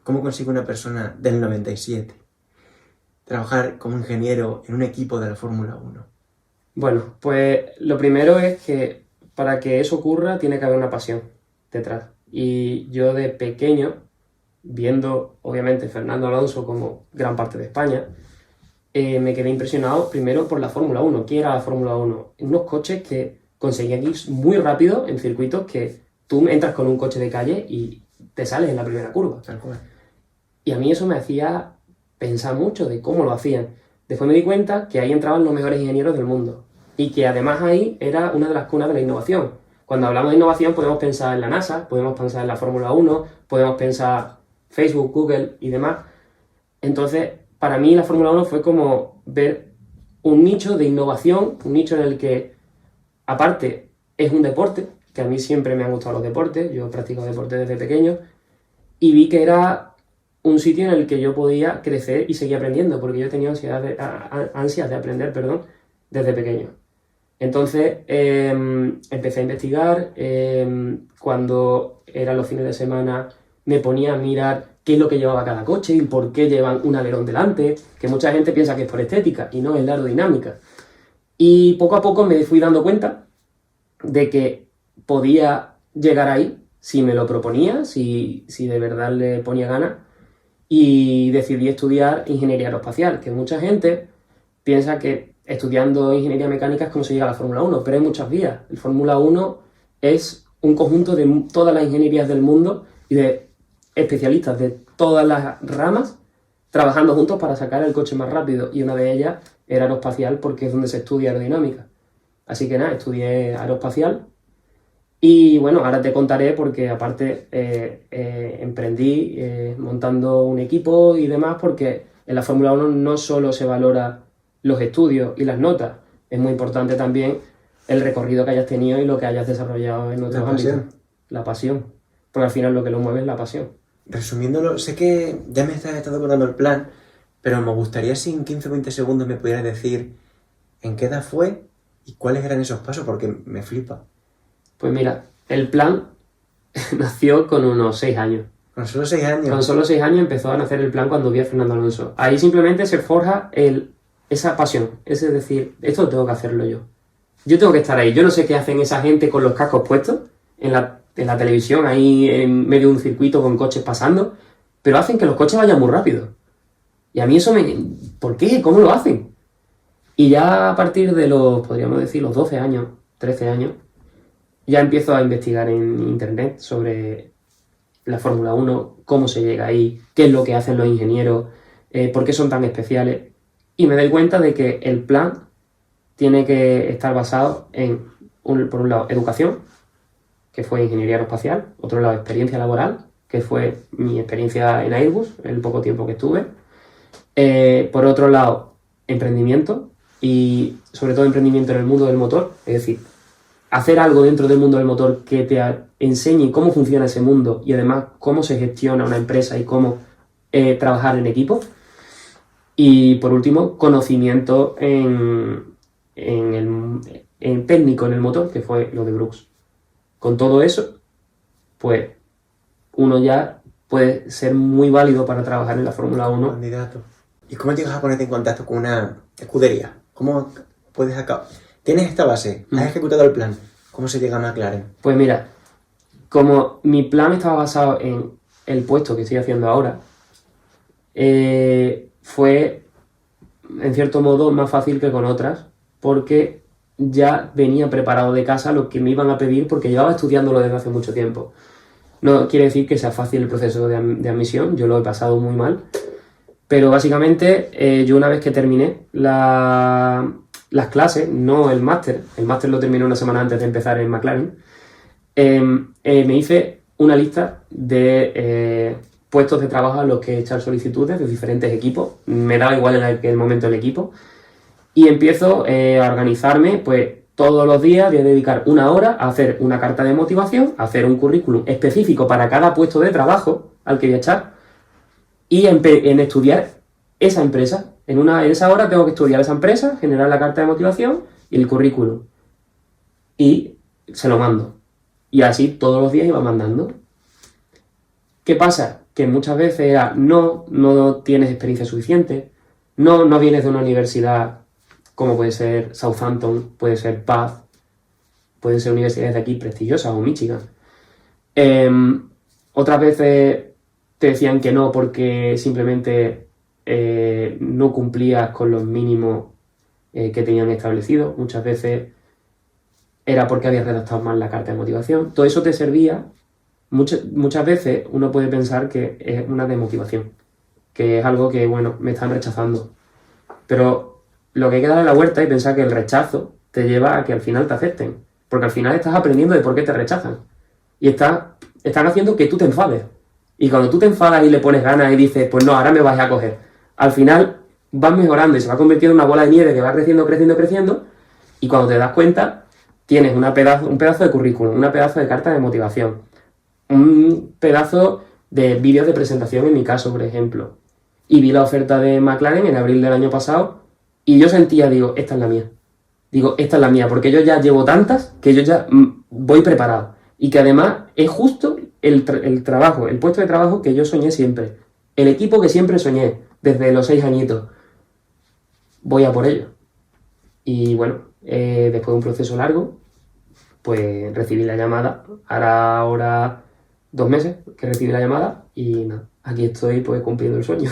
¿Cómo consigue una persona del 97 trabajar como ingeniero en un equipo de la Fórmula 1? Bueno, pues lo primero es que para que eso ocurra tiene que haber una pasión detrás. Y yo de pequeño, viendo obviamente Fernando Alonso como gran parte de España, me quedé impresionado primero por la Fórmula 1. ¿Qué era la Fórmula 1? Unos coches que conseguían ir muy rápido en circuitos que tú entras con un coche de calle y te sales en la primera curva. Tal cual. Y a mí eso me hacía pensar mucho de cómo lo hacían. Después me di cuenta que ahí entraban los mejores ingenieros del mundo y que además ahí era una de las cunas de la innovación. Cuando hablamos de innovación podemos pensar en la NASA, podemos pensar en la Fórmula 1, podemos pensar Facebook, Google y demás. Entonces, para mí la Fórmula 1 fue como ver un nicho de innovación, un nicho en el que, aparte, es un deporte, que a mí siempre me han gustado los deportes, yo he practicado deporte desde pequeño, y vi que era un sitio en el que yo podía crecer y seguir aprendiendo, porque yo tenía ansias de aprender, perdón, desde pequeño. Entonces empecé a investigar, cuando eran los fines de semana me ponía a mirar qué es lo que llevaba cada coche y por qué llevan un alerón delante, que mucha gente piensa que es por estética y no, es la aerodinámica. Y poco a poco me fui dando cuenta de que podía llegar ahí si me lo proponía, si de verdad le ponía ganas, y decidí estudiar ingeniería aeroespacial, que mucha gente piensa que estudiando ingeniería mecánica es como se llega a la Fórmula 1, pero hay muchas vías. El Fórmula 1 es un conjunto de todas las ingenierías del mundo y de especialistas de todas las ramas trabajando juntos para sacar el coche más rápido, y una de ellas era aeroespacial porque es donde se estudia aerodinámica. Así que nada, estudié aeroespacial y bueno, ahora te contaré porque aparte emprendí montando un equipo y demás, porque en la Fórmula 1 no solo se valora los estudios y las notas, es muy importante también el recorrido que hayas tenido y lo que hayas desarrollado en otros ámbitos. La pasión. Porque al final lo que lo mueve es la pasión. Resumiéndolo, sé que ya me estás contando el plan, pero me gustaría si en 15 o 20 segundos me pudieras decir en qué edad fue y cuáles eran esos pasos, porque me flipa. Pues mira, el plan nació con unos 6 años. Con solo 6 años. Con solo 6 años empezó a nacer el plan cuando vi a Fernando Alonso. Ahí simplemente se forja esa pasión. Es decir, esto tengo que hacerlo yo. Yo tengo que estar ahí. Yo no sé qué hacen esa gente con los cascos puestos en la televisión, ahí en medio de un circuito con coches pasando, pero hacen que los coches vayan muy rápido. Y a mí eso ¿por qué? ¿Cómo lo hacen? Y ya a partir de podríamos decir, los 12 años, 13 años, ya empiezo a investigar en internet sobre la Fórmula 1, cómo se llega ahí, qué es lo que hacen los ingenieros, por qué son tan especiales. Y me doy cuenta de que el plan tiene que estar basado en, por un lado, educación, que fue ingeniería aeroespacial, otro lado, experiencia laboral, que fue mi experiencia en Airbus, el poco tiempo que estuve. Por otro lado, emprendimiento, y sobre todo emprendimiento en el mundo del motor, es decir, hacer algo dentro del mundo del motor que te enseñe cómo funciona ese mundo y además cómo se gestiona una empresa y cómo trabajar en equipo. Y por último, conocimiento en técnico en el motor, que fue lo de Brooks. Con todo eso, pues uno ya puede ser muy válido para trabajar en la Fórmula 1. Candidato. ¿Y cómo llegas a ponerte en contacto con una escudería? ¿Cómo puedes acabar? Tienes esta base, has ejecutado el plan. ¿Cómo se llega a McLaren? Pues mira, como mi plan estaba basado en el puesto que estoy haciendo ahora, fue, en cierto modo, más fácil que con otras, porque ya venía preparado de casa lo que me iban a pedir, porque llevaba estudiándolo desde hace mucho tiempo. No quiere decir que sea fácil el proceso de admisión, yo lo he pasado muy mal, pero básicamente yo una vez que terminé las clases, no el máster lo terminé una semana antes de empezar en McLaren, me hice una lista de puestos de trabajo a los que echar solicitudes de diferentes equipos, me daba igual en aquel momento el equipo, y empiezo a organizarme, pues todos los días voy a dedicar una hora a hacer una carta de motivación, a hacer un currículum específico para cada puesto de trabajo al que voy a echar, y en estudiar esa empresa. En esa hora tengo que estudiar esa empresa, generar la carta de motivación y el currículum. Y se lo mando. Y así todos los días iba mandando. ¿Qué pasa? que muchas veces era no tienes experiencia suficiente, no vienes de una universidad como puede ser Southampton, puede ser Bath, pueden ser universidades de aquí prestigiosas o Michigan. Otras veces te decían que no porque simplemente no cumplías con los mínimos que tenían establecidos. Muchas veces era porque habías redactado mal la carta de motivación. Todo eso te servía. Muchas veces uno puede pensar que es una desmotivación, que es algo que, bueno, me están rechazando. Pero lo que hay que darle la vuelta y pensar que el rechazo te lleva a que al final te acepten. Porque al final estás aprendiendo de por qué te rechazan. Y están haciendo que tú te enfades. Y cuando tú te enfadas y le pones ganas y dices, pues no, ahora me vas a coger, al final vas mejorando y se va convirtiendo en una bola de nieve que va creciendo, creciendo, creciendo. Y cuando te das cuenta, tienes un pedazo de currículum, una pedazo de carta de motivación, un pedazo de vídeos de presentación en mi caso, por ejemplo. Y vi la oferta de McLaren en abril del año pasado y yo sentía, digo, esta es la mía. Digo, esta es la mía, porque yo ya llevo tantas que yo ya voy preparado. Y que además es justo el trabajo, el puesto de trabajo que yo soñé siempre. El equipo que siempre soñé, desde los 6 añitos. Voy a por ello. Y bueno, después de un proceso largo, pues recibí la llamada. Hará ahora 2 meses que recibí la llamada y nada, aquí estoy pues cumpliendo el sueño.